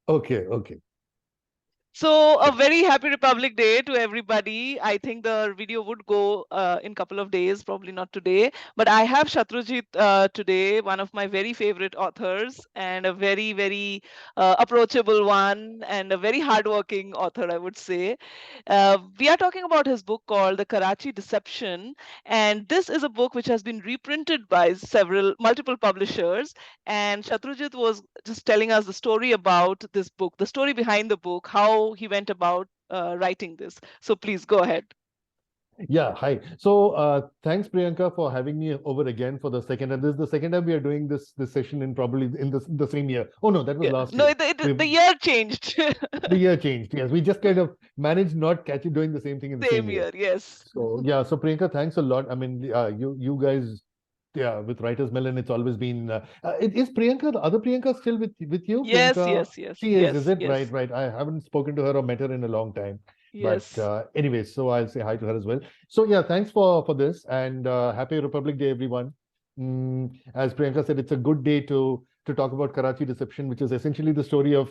Okay, okay. So a So, very happy Republic Day to everybody. I think the video would go in couple of days, probably not today. But I have Shatrujit today, one of my very favorite authors, and a very approachable one, and a very hardworking author, I would say. We are talking about his book called The Karachi Deception, and this is a book which has been reprinted by multiple publishers. And Shatrujit was just telling us the story about this book, the story behind the book, how he went about writing this. So please go ahead. yeah, hi. So, thanks, Priyanka, for having me over again for the second time. This is the second time we are doing this session in probably in the same year. Oh no, that was Yeah. last No, year. We the year changed. The year changed. Yes, we just kind of managed not catch it doing the same thing in the Same same year. year, yes. So yeah, so Priyanka, thanks a lot. I mean, you guys, yeah, with Writers Melon, it's always been. Is Priyanka, the other Priyanka, still with you, Yes, Priyanka? yes, yes, She is yes, it? Right, yes, right. I haven't spoken to her or met her in a long time. But yes. anyway, so I'll say hi to her as well. So yeah, thanks for this and happy Republic Day, everyone. As Priyanka said, it's a good day to talk about Karachi Deception, which is essentially the story of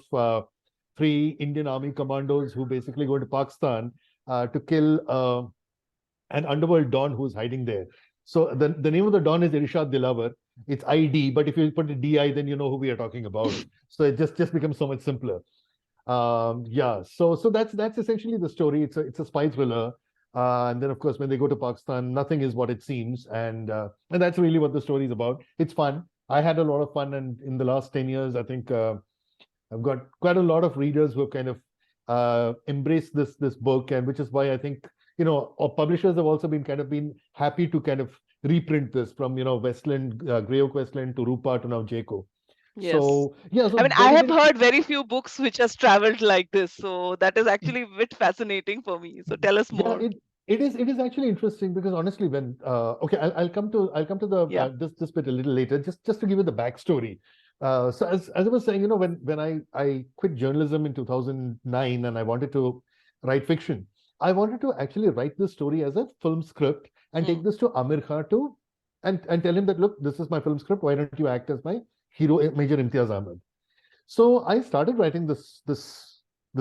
three Indian Army commandos who basically go to Pakistan to kill an underworld don who's hiding there. So the name of the don is Irshad Dilawar. It's ID, but if you put a DI, then you know who we are talking about. So it just becomes so much simpler. Yeah, so that's essentially the story. It's a spy thriller. And then of course when they go to Pakistan, nothing is what it seems, and that's really what the story is about. It's fun. I had a lot of fun, and in the last 10 years, I think I've got quite a lot of readers who have kind of embraced this book, and which is why I think our publishers have also been happy to kind of reprint this from Westland, Grey Oak Westland to Rupa to now Jayco. Yes. So yeah, so I mean, I very have very heard very few books which has traveled like this. So that is actually a bit fascinating for me. So tell us yeah more. it is actually interesting because honestly when okay I'll come to the Yeah. this bit a little later just to give you the backstory. So as I was saying, when I quit journalism in 2009 and I wanted to write fiction, I wanted to actually write this story as a film script and take Mm. this to Amir Khan to and tell him that, look, this is my film script, why don't you act as my hero, Major Imtiaz Ahmed. So I started writing this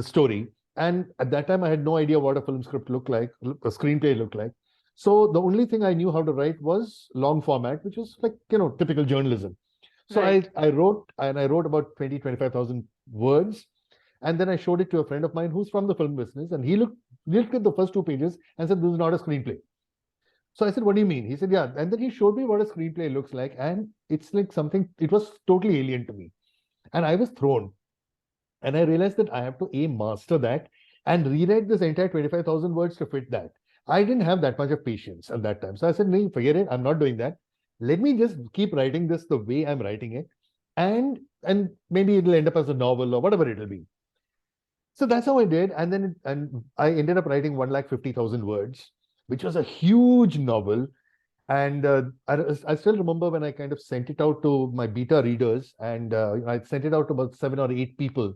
story, and at that time I had no idea what a film script looked like, a screenplay looked like. So the only thing I knew how to write was long format, which is like typical journalism. So Right. I wrote about 25,000 words, and then I showed it to a friend of mine who's from the film business, and he looked at the first two pages and said, "This is not a screenplay." So I said, "What do you mean?" He said, "Yeah." And then he showed me what a screenplay looks like, and it's like something. It was totally alien to me, and I was thrown. And I realized that I have to master that and rewrite this entire 25,000 words to fit that. I didn't have that much of patience at that time. So I said, no, forget it. I'm not doing that. Let me just keep writing this the way I'm writing it. And maybe it'll end up as a novel or whatever it'll be. So that's how I did. And I ended up writing 150,000 words, which was a huge novel. And I still remember when I kind of sent it out to my beta readers, and I sent it out to about 7 or 8 people,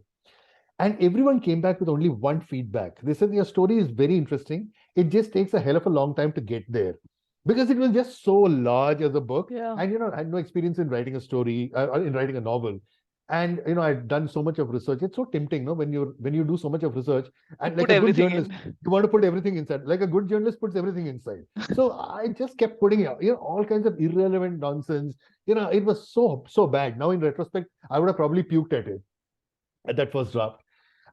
and everyone came back with only one feedback. They said, your story is very interesting. It just takes a hell of a long time to get there because it was just so large as a book. Yeah. And, I had no experience in writing a story, in writing a novel. And, I'd done so much of research. It's so tempting, no, when you do so much of research, To and like put a good everything journalist, in. you want to put everything inside. Like a good journalist puts everything inside. So I just kept putting out, all kinds of irrelevant nonsense. It was so bad. Now in retrospect, I would have probably puked at it at that first draft.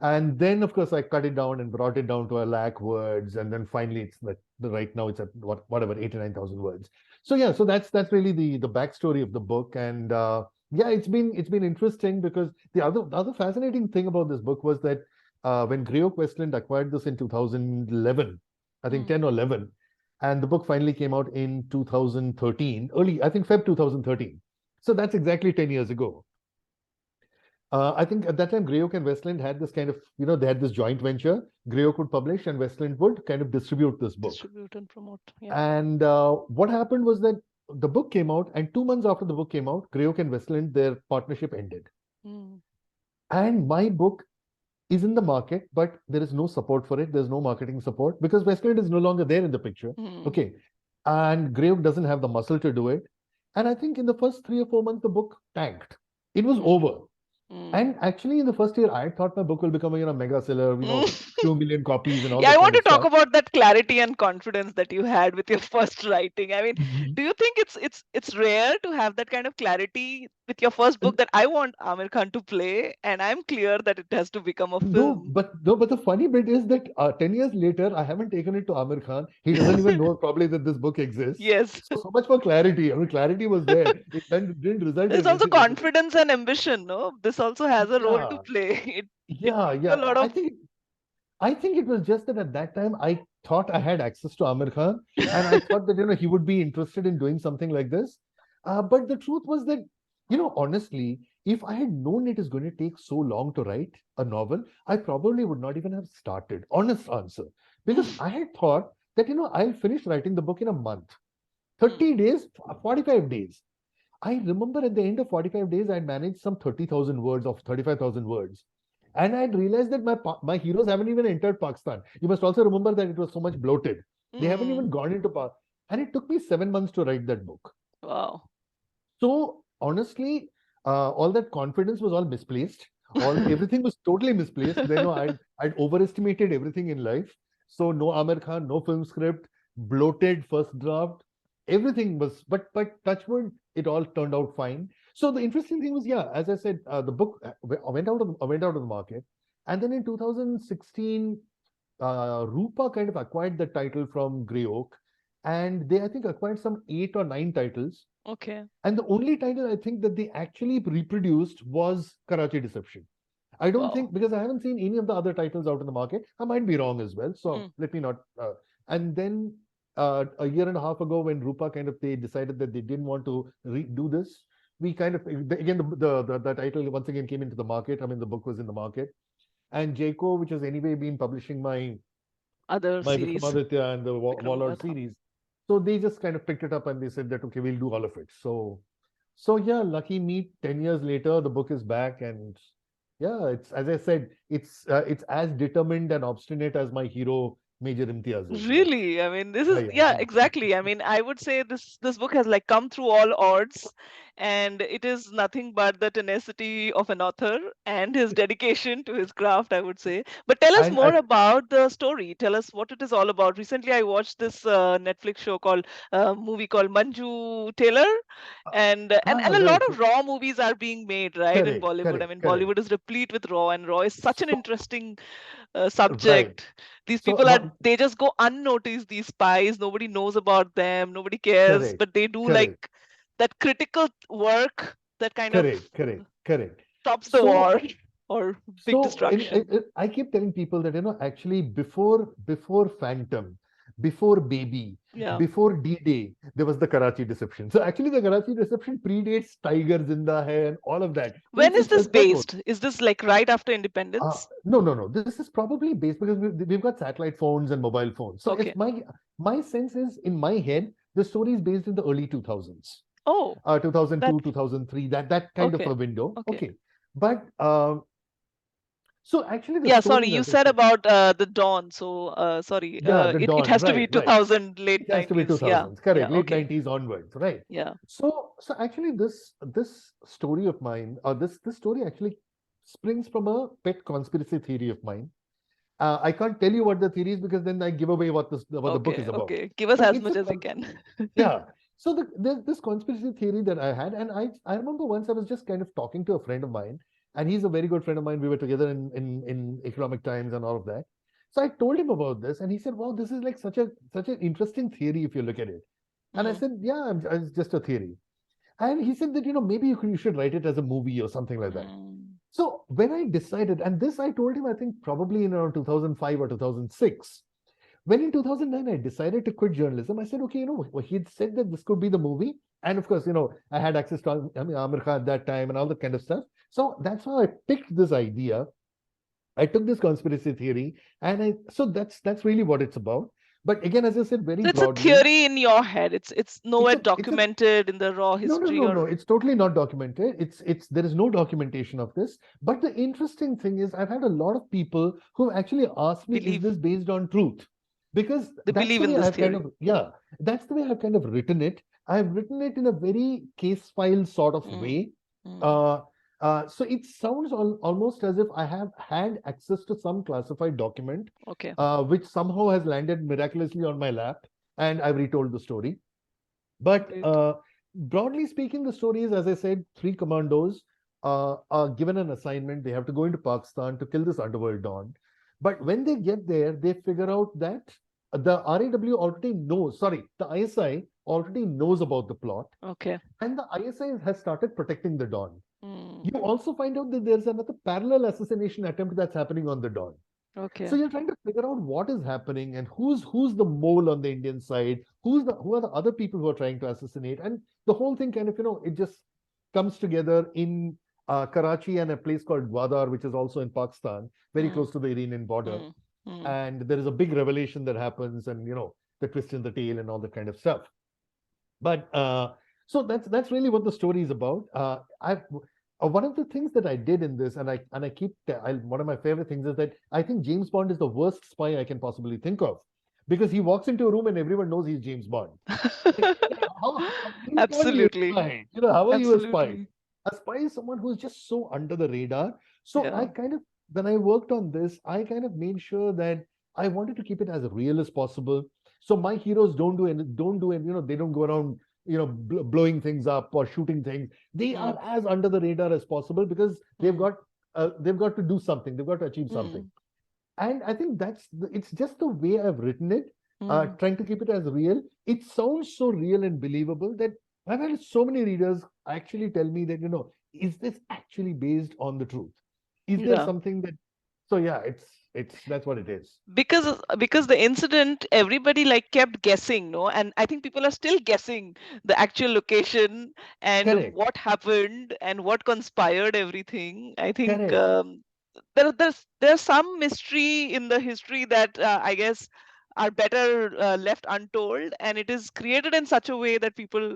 And then, of course, I cut it down and brought it down to a lakh words. And then finally, it's like right now it's at whatever 89,000 words. So yeah, so that's really the backstory of the book. And yeah, it's been interesting because the other fascinating thing about this book was that when Grey Oak Westland acquired this in 2011, I think Mm. 10 or 11, and the book finally came out in 2013, early I think Feb 2013. So that's exactly 10 years ago. I think at that time, Grey Oak and Westland had this kind of, they had this joint venture. Grey Oak would publish and Westland would kind of distribute this book. Distribute and promote. Yeah. And what happened was that the book came out, and 2 months after the book came out, Grey Oak and Westland, their partnership ended. Mm. And my book is in the market, but there is no support for it. There's no marketing support because Westland is no longer there in the picture. Mm. Okay. And Grey Oak doesn't have the muscle to do it. And I think in the first 3 or 4 months, the book tanked. It was Mm. over. And actually, in the first year, I thought my book will become a mega seller, few million copies and all Yeah, I that want kind to of talk stuff. about that clarity and confidence that you had with your first writing. I mean, Mhm. do you think it's rare to have that kind of clarity with your first book that I want Amir Khan to play, and I'm clear that it has to become a No, film? but the funny bit is that 10 years later, I haven't taken it to Amir Khan. He doesn't even know probably that this book exists. Yes. So much for clarity. I mean, clarity was there. It then didn't result There's in also anything. confidence and ambition, no? This also has a role to Yeah, play. It yeah, gives you a yeah. lot of I think it was just that at that time I thought I had access to Amir Khan, and I thought that he would be interested in doing something like this. But the truth was that honestly, if I had known it is going to take so long to write a novel, I probably would not even have started. Honest answer, because I had thought that I'll finish writing the book in a month, 30 days, 45 days. I remember at the end of 45 days, I managed some 30,000 words of 35,000 words. And I realized that my heroes haven't even entered Pakistan. You must also remember that it was so much bloated. They haven't even gone into Pakistan. And it took me 7 months to write that book. Wow. So honestly, all that confidence was all misplaced. Everything was totally misplaced. Then I'd overestimated everything in life. So no Amir Khan, no film script, bloated first draft. Everything was, but touchwood, it all turned out fine. So the interesting thing was, yeah, as I said, the book went out of the market, and then in 2016, Rupa kind of acquired the title from Grey Oak, and they I think acquired some 8 or 9 titles. Okay. And the only title I think that they actually reproduced was Karachi Deception. I don't Wow. think, because I haven't seen any of the other titles out in the market. I might be wrong as well. So let me not. And then a year and a half ago, when Rupa they decided that they didn't want to do this, we kind of, again, the title once again came into the market. I mean, the book was in the market. And Jayco, which has anyway been publishing my Other series. Vikramaditya and the Warlord Vikramaditya. series. So they just kind of picked it up and they said that, okay, we'll do all of it. So yeah, lucky me, 10 years later, the book is back. And yeah, it's, as I said, it's as determined and obstinate as my hero, Major Imtiaz is. Really? I mean, this is, Yeah, yeah, yeah. exactly. I mean, I would say this book has like come through all odds, and it is nothing but the tenacity of an author and his dedication to his craft, I would say. But tell us And more about the story. Tell us what it is all about. Recently, I watched this Netflix show called movie called Manju Taylor, and a lot right. of raw movies are being made, right, in Correct, Bollywood. I correct, mean, correct. Bollywood is replete with raw, and raw is such an So, interesting right. subject. These So, people they just go unnoticed, these spies. Nobody knows about them, nobody cares, correct, but they do like correct, that critical work that kind of correct, correct, correct. stops the So, war or big So destruction. I keep telling people that actually before Phantom, before Baby, Yeah. before D-Day, there was the Karachi Deception. So actually, the Karachi Deception predates Tiger Zinda Hai and all of that. When is this It's much more. based? Is this like right after independence? No, no, no. This is probably based because we've got satellite phones and mobile phones. So Okay. it's my sense is, in my head, the story is based in the early 2000s. Oh, 2002, that 2003, that kind of okay. a window. Okay. Okay, but so actually the Yeah, sorry, story, you as I said said, about the dawn. So sorry, yeah, the it dawn, has to right, be right. 2000, late It has to be 90s. Yeah. 2000s, correct, Yeah. late Okay. 90s onwards, right? Yeah. So actually this story of mine, or this story actually springs from a pet conspiracy theory of mine. I can't tell you what the theory is because then I give away what the book Okay. is about. Okay. Give us But as it's much a as you can. yeah. So there's this conspiracy theory that I had, and I remember once I was just kind of talking to a friend of mine, and he's a very good friend of mine. We were together in Economic Times and all of that. So I told him about this, and he said, "Wow, this is like such an interesting theory if you look at it." And I said, "Yeah, it's just a theory." And he said that maybe you should write it as a movie or something like that. So when I decided, and this I told him, I think probably in around 2005 or 2006. When in 2009 I decided to quit journalism, I said, okay, he'd said that this could be the movie. And of course, I had access to Amir Khan at that time and all that kind of stuff. So that's how I picked this idea. I took this conspiracy theory, and so that's really what it's about. But again, as I said, very So it's a broadly, theory in your head. It's nowhere it's a documented in the raw no, no, history no, no. or It's totally not documented. It's there is no documentation of this. But the interesting thing is, I've had a lot of people who actually asked me, "Is believe this based on truth?" Because they that's believe the in way this I've kind theory. of that's the way I've kind of written it. I've written it in a very case file sort of Mm, way. mm, Uh, So it sounds almost as if I have had access to some classified document, Okay. which somehow has landed miraculously on my lap, and I've retold the story. But Great. broadly speaking, the story is, as I said, three commandos are given an assignment. They have to go into Pakistan to kill this underworld don. But when they get there, they figure out that the RAW already knows, sorry, the ISI already knows about the plot, Okay. and the ISI has started protecting the don. Mm. You also find out that there's another parallel assassination attempt that's happening on the don. Okay. So you're trying to figure out what is happening and who's the mole on the Indian side, who are the other people who are trying to assassinate, and the whole thing kind of it just comes together in Karachi and a place called Gwadar, which is also in Pakistan, very Mm. close to the Iranian border. Mm. Mm. And there is a big revelation that happens, and the twist in the tail and all that kind of stuff. But so that's really what the story is about. One of the things that I did in this, and I keep one of my favorite things is that I think James Bond is the worst spy I can possibly think of, because he walks into a room and everyone knows he's James Bond. How you can't be a Absolutely. spy. How are you a spy? Absolutely. A spy is someone who's just so under the radar. So Yeah. I kind of, when I worked on this, I kind of made sure that I wanted to keep it as real as possible. So my heroes don't do any, they don't go around, blowing things up or shooting things. They are as under the radar as possible, because they've got to do something. They've got to achieve something. And I think it's just the way I've written it, trying to keep it as real. It sounds so real and believable that I've had so many readers actually tell me that, is this actually based on the truth? Is there Yeah. something that, so yeah, that's what it is. Because the incident, everybody like kept guessing, no, and I think people are still guessing the actual location and Correct. what happened and what conspired everything. I think Correct. there's some mystery in the history that I guess are better left untold, and it is created in such a way that people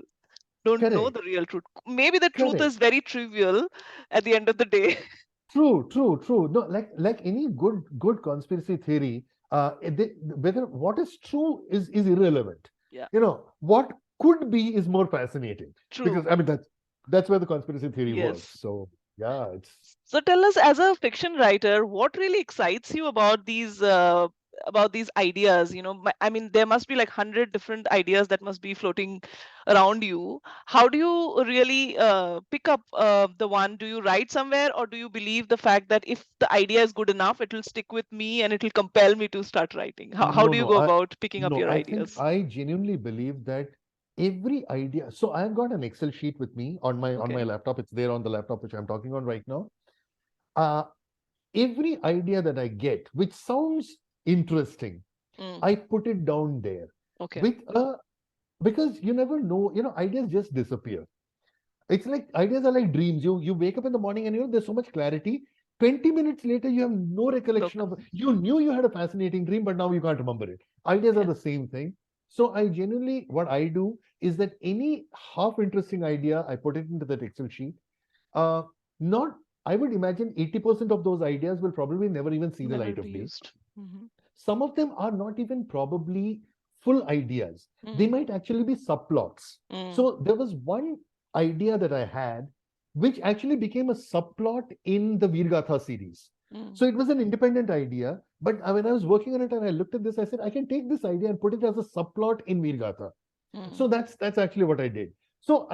don't know Correct. the real truth. Maybe the truth Correct. is very trivial at the end of the day. True. No, like any good conspiracy theory, whether what is true is irrelevant. Yeah. What could be is more fascinating. True. Because I mean that's where the conspiracy theory Yes. works. So yeah, it's. So tell us, as a fiction writer, what really excites you about these ideas? I mean, there must be like 100 different ideas that must be floating around you. How do you really pick up the one? Do you write somewhere, or do you believe the fact that if the idea is good enough, it will stick with me and it will compel me to start writing? How No, do you no, go about picking up your I think ideas? I genuinely believe that every idea. So I've got an Excel sheet with me on my Okay. laptop. It's there on the laptop which I'm talking on right now. Every idea that I get, which sounds interesting, I put it down there. Okay. Because you never know, ideas just disappear. It's like ideas are like dreams. You wake up in the morning and there's so much clarity. 20 minutes later, you have no recollection of. You knew you had a fascinating dream, but now you can't remember it. Ideas are the same thing. So I genuinely, what I do is that any half interesting idea, I put it into that Excel sheet. Not, I would imagine 80% of those ideas will probably never even see the Never light be of day. used. Some of them are not even probably full ideas. They might actually be subplots. So there was one idea that I had, which actually became a subplot in the Veergatha series. So it was an independent idea, but when I was working on it and I looked at this, I said, I can take this idea and put it as a subplot in Veergatha. So that's actually what I did. So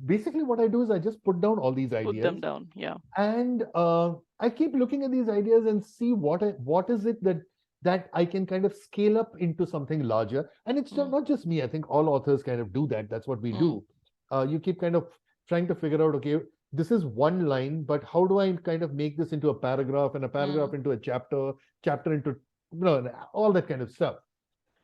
basically what I do is I just put down all these ideas. Put them down, yeah. And I keep looking at these ideas and see what is it that I can kind of scale up into something larger. And it's not just me. I think all authors kind of do that. That's what we do. You keep kind of trying to figure out, okay, this is one line, but how do I kind of make this into a paragraph, and a paragraph into a chapter into all that kind of stuff.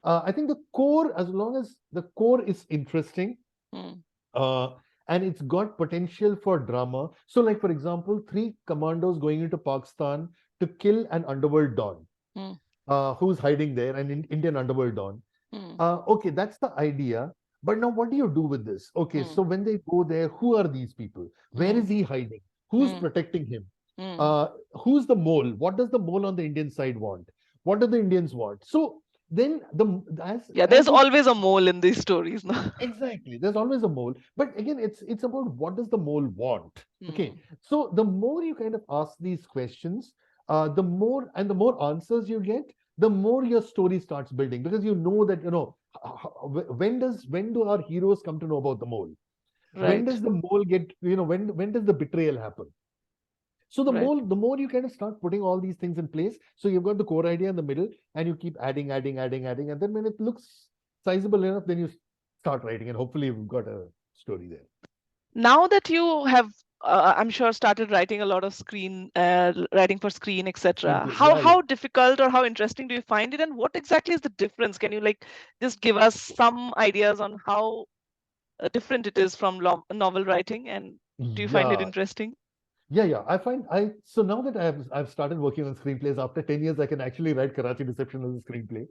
I think the core, as long as the core is interesting, and it's got potential for drama. So, like, for example, 3 commandos going into Pakistan to kill an underworld don who's hiding there, an Indian underworld don. Okay, that's the idea. But now what do you do with this? Okay, so when they go there, who are these people? Where is he hiding? Who's protecting him? Who's the mole? What does the mole on the Indian side want? What do the Indians want? So then there's you always a mole in these stories, no? exactly, there's always a mole. But again, it's about what does the mole want. Okay, Hmm. so the more you kind of ask these questions, the more answers you get, the more your story starts building, because you know that when do our heroes come to know about the mole? When Right, does the mole get, when does the betrayal happen? So right. the more you kind of start putting all these things in place, so you've got the core idea in the middle, and you keep adding, and then when it looks sizable enough, then you start writing, and hopefully you've got a story there. Now that you have, I'm sure, started writing a lot of writing for screen, etc. Screenplay, How yeah, yeah. how difficult or how interesting do you find it, and what exactly is the difference? Can you like just give us some ideas on how different it is from novel writing, and do you find it Yeah, interesting? yeah. So now that I've started working on screenplays after 10 years, I can actually write Karachi Deception as a screenplay.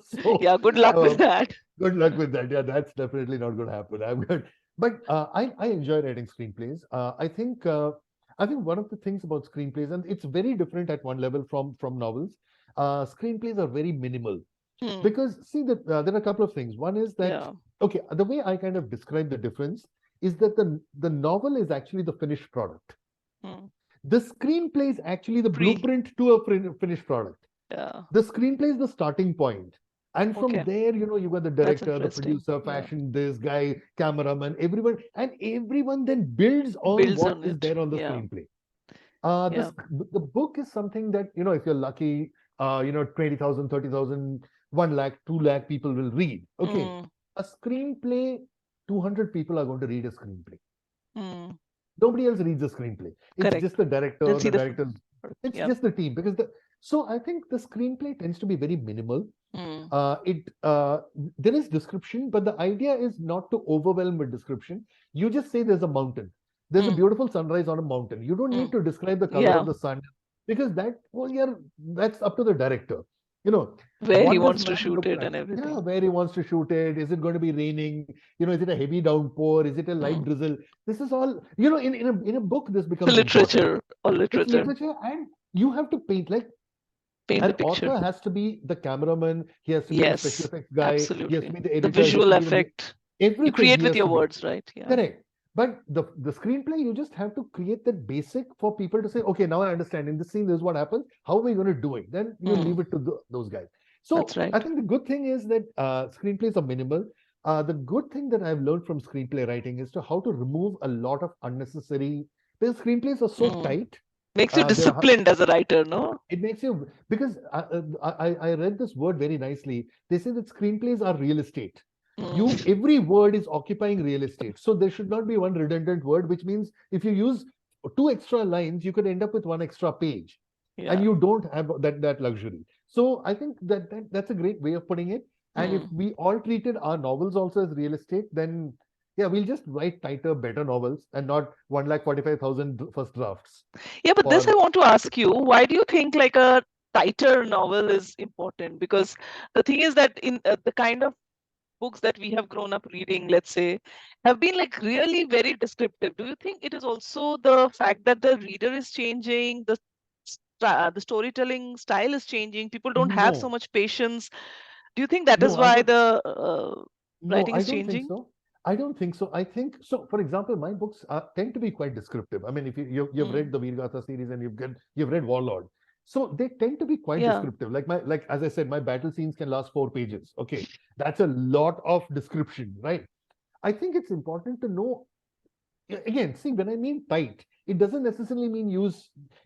So Yeah, good luck with uh, that. good luck with that. Yeah, that's definitely not going to happen. I'm good. But I enjoy writing screenplays. I think one of the things about screenplays, and it's very different at one level from novels. Screenplays are very minimal, Hmm. because see that there are a couple of things. One is that, Yeah. okay, the way I kind of describe the difference is that the novel is actually the finished product. Hmm. The screenplay is actually the Pre. blueprint to a finished product. Yeah. The screenplay is the starting point. And from Okay. there, you got the That's director, the interesting. producer, Yeah. fashion, this guy, cameraman, everyone, and everyone then builds on Builds what on is it. there on the Yeah. screenplay. Yeah. The book is something that, if you're lucky, 20,000, 30,000, 1 lakh, 2 lakh people will read. Okay. Hmm. A screenplay, 200 people are going to read a screenplay. Hmm. Nobody else reads a screenplay. It's Correct. just the They'll director, see the the. director's, it's Yeah. just the team. So I think the screenplay tends to be very minimal. Hmm. It There is description, but the idea is not to overwhelm with description. You just say there's a mountain. There's a Hmm. beautiful sunrise on a mountain. You don't Hmm. need to describe the color Yeah. of the sun, because that's up to the director. You know, Where he what this wants to man shoot look it like? and Yeah, everything. where he wants to shoot it. Is it going to be raining? Is it a heavy downpour? Is it a light Hmm. drizzle? This is all, in a book, this The becomes important. literature or It's literature. literature, and you have to paint like Paint an the picture. author has to be the cameraman, he has to be the special Yes, effects guy, he has to absolutely. be the The editor, he has visual to be the effect. You everything create he with has your to be. words, right? Yeah. Correct. But the screenplay, you just have to create that basic for people to say, okay, now I understand. In this scene, this is what happens. How are we going to do it? Then you Hmm. leave it to those guys. That's So right. I think the good thing is that screenplays are minimal. The good thing that I've learned from screenplay writing is to how to remove a lot of unnecessary. Because screenplays are so Hmm. tight. Makes you There are disciplined as a writer, no? It makes you, because I read this word very nicely. They say that screenplays are real estate. Hmm. Every word is occupying real estate. So there should not be one redundant word, which means if you use two extra lines, you could end up with one extra page, and Yeah. you don't have that luxury. So I think that's a great way of putting it. And if Hmm. we all treated our novels also as real estate, then yeah, we'll just write tighter, better novels, and not 1,45,000 first drafts Yeah, but this for. I want to ask you, why do you think like a tighter novel is important? Because the thing is that in the kind of books that we have grown up reading, let's say, have been like really very descriptive. Do you think it is also the fact that the reader is changing, the storytelling style is changing, people don't have so No, much patience? Do you think that is no, I why don't. the No, writing I is don't think changing? so. I don't think so. I think so. For example, my books tend to be quite descriptive. I mean, if you've read Mm. the Veergatha series, and you've read Warlord, so they tend to be quite Yeah. descriptive. Like as I said, my battle scenes can last 4 pages. Okay, that's a lot of description, right? I think it's important to know. Again, see, when I mean tight, it doesn't necessarily mean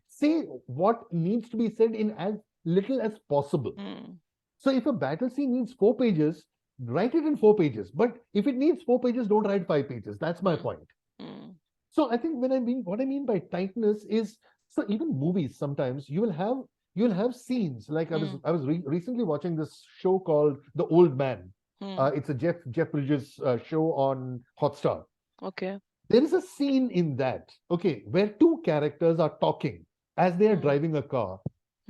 say what needs to be said in as little as possible. Mm. So if a battle scene needs 4 pages, write it in 4 pages. But if it needs 4 pages, don't write 5 pages. That's my Mm. point. Mm. So I think what I mean by tightness is, so even movies, sometimes you'll have scenes like Mm. I was recently watching this show called The Old Man. Mm. It's a Jeff Bridges show on Hotstar. Okay. There is a scene in that, okay, where two characters are talking as they are Mm. driving a car.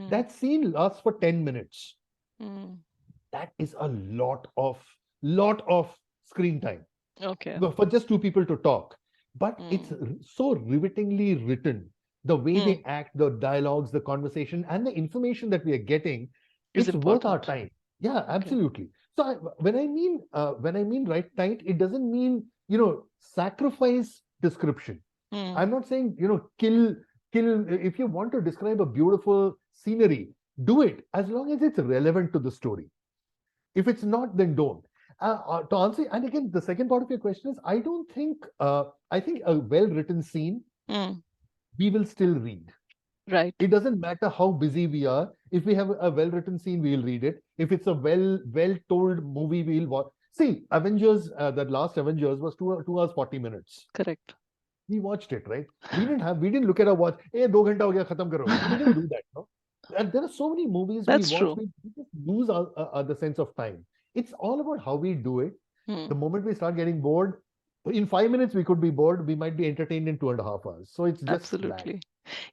Mm. That scene lasts for 10 minutes. Mm. That is a lot of screen time Okay. for just two people to talk. But it's Mm. so rivetingly written. The way Mm. they act, the dialogues, the conversation, and the information that we are getting, Is it's worth our important. time. Yeah, absolutely. So when I mean write tight, it doesn't mean, sacrifice description. Hmm. I'm not saying, kill. If you want to describe a beautiful scenery, do it as long as it's relevant to the story. If it's not, then don't. To answer, and again, the second part of your question is, I don't think. I think a well-written scene Hmm. we will still read. Right. It doesn't matter how busy we are. If we have a well-written scene, we'll read it. If it's a well-told movie, we'll watch. See, Avengers, that last Avengers was 2 hours 40 minutes. Correct. We watched it, right? We didn't look at our watch. Hey, 2 ghanta ho gaya, khatam karo. We didn't do that, no? And there are so many movies we That's watch, true. we just lose the sense of time. It's all about how we do it. Hmm. The moment we start getting bored, in 5 minutes we could be bored. We might be entertained in 2.5 hours. So it's just that. Absolutely.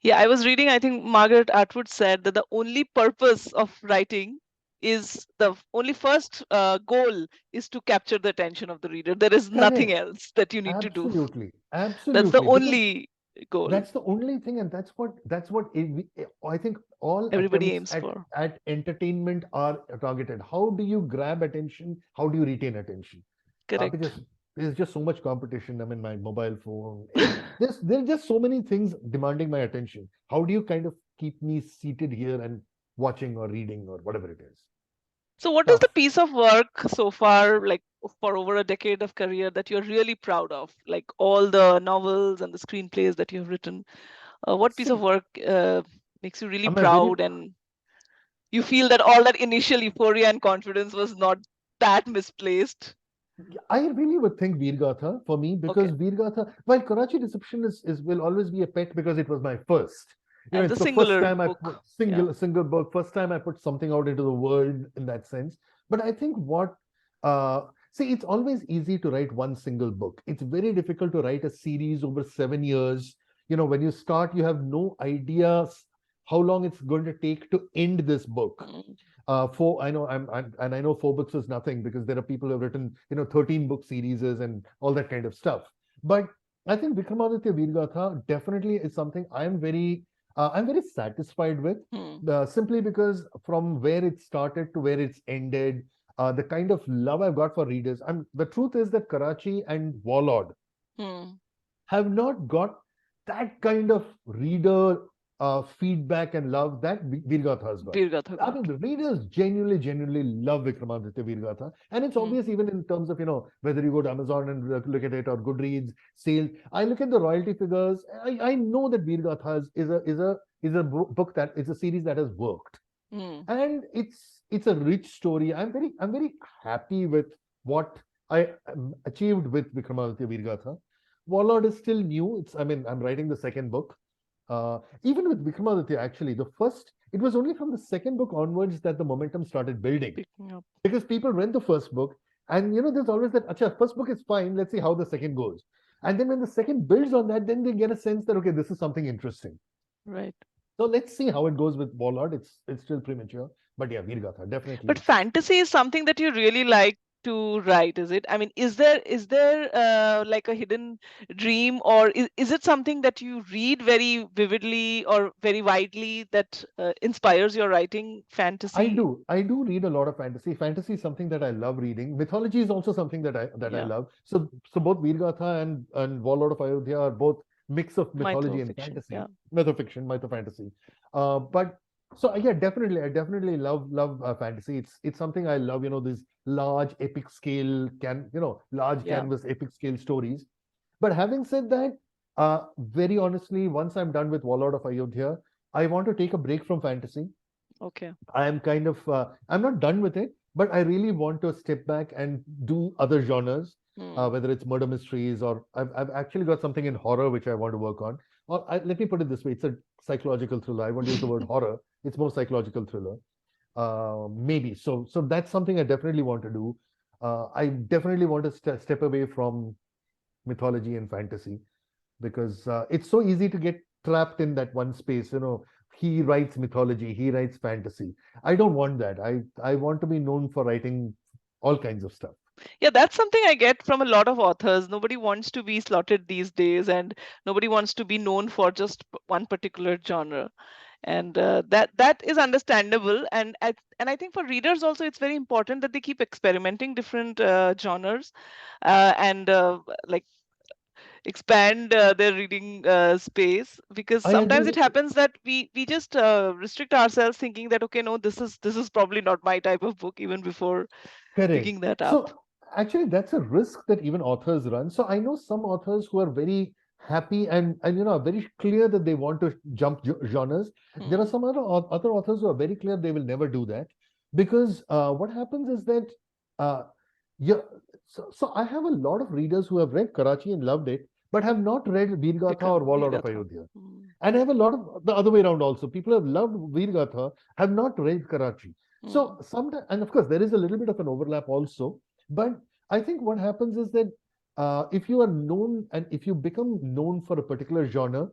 Yeah, I was reading, I think Margaret Atwood said that the only purpose of writing is the only first goal is to capture the attention of the reader. There is nothing Correct. else that you need to do. Absolutely. That's the Absolutely. Because only goal that's the only thing, and that's what I think all everybody attempts aims for. at entertainment are targeted. How do you grab attention? How do you retain attention? Correct. Because there's just so much competition. I mean, my mobile phone. There's just so many things demanding my attention. How do you kind of keep me seated here and watching or reading or whatever it is? So what is the Tough. piece of work so far, like for over a decade of career, that you're really proud of? Like all the novels and the screenplays that you've written. What piece of See, work makes you really am I very proud, and you feel that all that initial euphoria and confidence was not that misplaced? I really would think Veergatha for me, because Okay. Veergatha, while Karachi Reception is will always be a pet because it was my first. And the It's the first singular time I put book. Yeah. single book, first time I put something out into the world in that sense. But I think uh see, it's always easy to write one single book. It's very difficult to write a series over 7 years. When you start, you have no idea how long it's going to take to end this book. Mm. Four, I know and I know 4 books is nothing, because there are people who have written 13 book series and all that kind of stuff. But I think Vikramaditya Veergatha definitely is something I'm very satisfied with, Hmm. simply because from where it started to where it's ended, the kind of love I've got for readers. The truth is that Karachi and Warlord Hmm. have not got that kind of reader feedback and love that Veergatha has got. Veergatha I got. mean, the readers genuinely love Vikramaditya Veergatha. And it's Hmm. obvious even in terms of, whether you go to Amazon and look at it, or Goodreads, sales. I look at the royalty figures. I know that Veergatha is a book that is a series that has worked. Hmm. And it's a rich story. I'm very happy with what I achieved with Vikramaditya Veergatha. Warlord is still new. I'm writing the second book. Even with Vikramaditya, actually, it was only from the second book onwards that the momentum started building, Picking up. because people read the first book, and there's always that, acha, first book is fine, let's see how the second goes. And then when the second builds on that, then they get a sense that, okay, this is something interesting. Right. So let's see how it goes with Warlord. It's still premature, but yeah, Veergatha, definitely. But fantasy is something that you really like to write, is it? I mean, is there like a hidden dream, or is it something that you read very vividly or very widely that inspires your writing, fantasy? I do read a lot of fantasy. Fantasy is something that I love reading. Mythology is also something that I Yeah, love. So both Veergatha and Warlord of Ayodhya are both mix of mythology and mythofiction. fantasy, Yeah. mythofiction, mythofantasy. But so yeah, I definitely love fantasy. It's something I love. These large epic scale large Yeah. canvas epic scale stories. But having said that, very honestly, once I'm done with Warlord of Ayodhya, I want to take a break from fantasy. Okay. I'm not done with it, but I really want to step back and do other genres, Hmm. whether it's murder mysteries, or I've actually got something in horror which I want to work on. Let me put it this way: it's a psychological thriller. I won't use the word horror; it's more psychological thriller. Maybe so that's something I definitely want to do. I definitely want to step away from mythology and fantasy, because it's so easy to get trapped in that one space. He writes mythology, he writes fantasy. I don't want that. I want to be known for writing all kinds of stuff. Yeah, that's something I get from a lot of authors. Nobody wants to be slotted these days, and nobody wants to be known for just one particular genre. and that is understandable. And I think for readers also, it's very important that they keep experimenting different genres, and like expand their reading space, because I agree sometimes it with you. happens that we just restrict ourselves, thinking that okay, no, this is probably not my type of book, even before Correct. picking that up. So actually, that's a risk that even authors run. So I know some authors who are very happy and are very clear that they want to jump genres. There are Hmm. some other authors who are very clear they will never do that, because what happens is that uh, yeah. So I have a lot of readers who have read Karachi and loved it, but have not read Veergatha or Warlord of Veergatha. Ayodhya. Hmm. And I have a lot of the other way around also. People have loved Veergatha, have not read Karachi. Hmm. So sometimes, and of course, there is a little bit of an overlap also. But I think what happens is that if you are known and if you become known for a particular genre,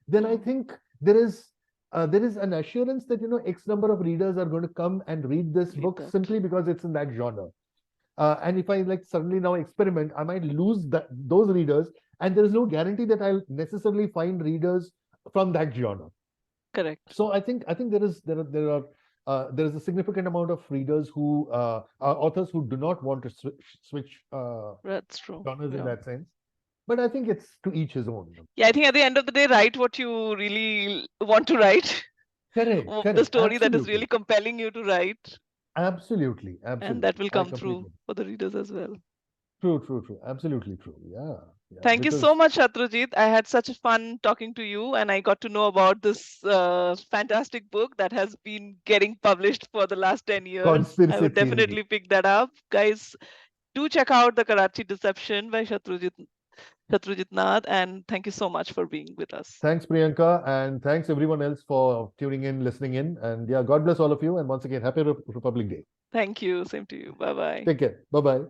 then I Hmm. think there is an assurance that X number of readers are going to come and read this Read book that. simply because it's in that genre. And if I like suddenly now experiment, I might lose those readers, and there is no guarantee that I'll necessarily find readers from that genre. Correct. So I think there is a significant amount of readers who are authors who do not want to switch That's true. genres in Yeah. that sense. But I think it's to each his own. Yeah, I think at the end of the day, write what you really want to write. Correct, The correct, story that is really absolutely, compelling you to write, absolutely, and that absolutely. will I come completely through for the readers as well. true, true, true, absolutely true. Yeah, yeah. Thank you so Because much, Shatrujit. I had such a fun talking to you, and I got to know about this fantastic book that has been getting published for the last 10 years. I conspiracy would theory. definitely pick that up. Guys, do check out The Karachi Deception by Shatrujit Nath, and thank you so much for being with us. Thanks, Priyanka, and thanks everyone else for tuning in, listening in. And yeah, God bless all of you. And once again, happy Republic Day. Thank you. Same to you. Bye bye. Take care. Bye bye.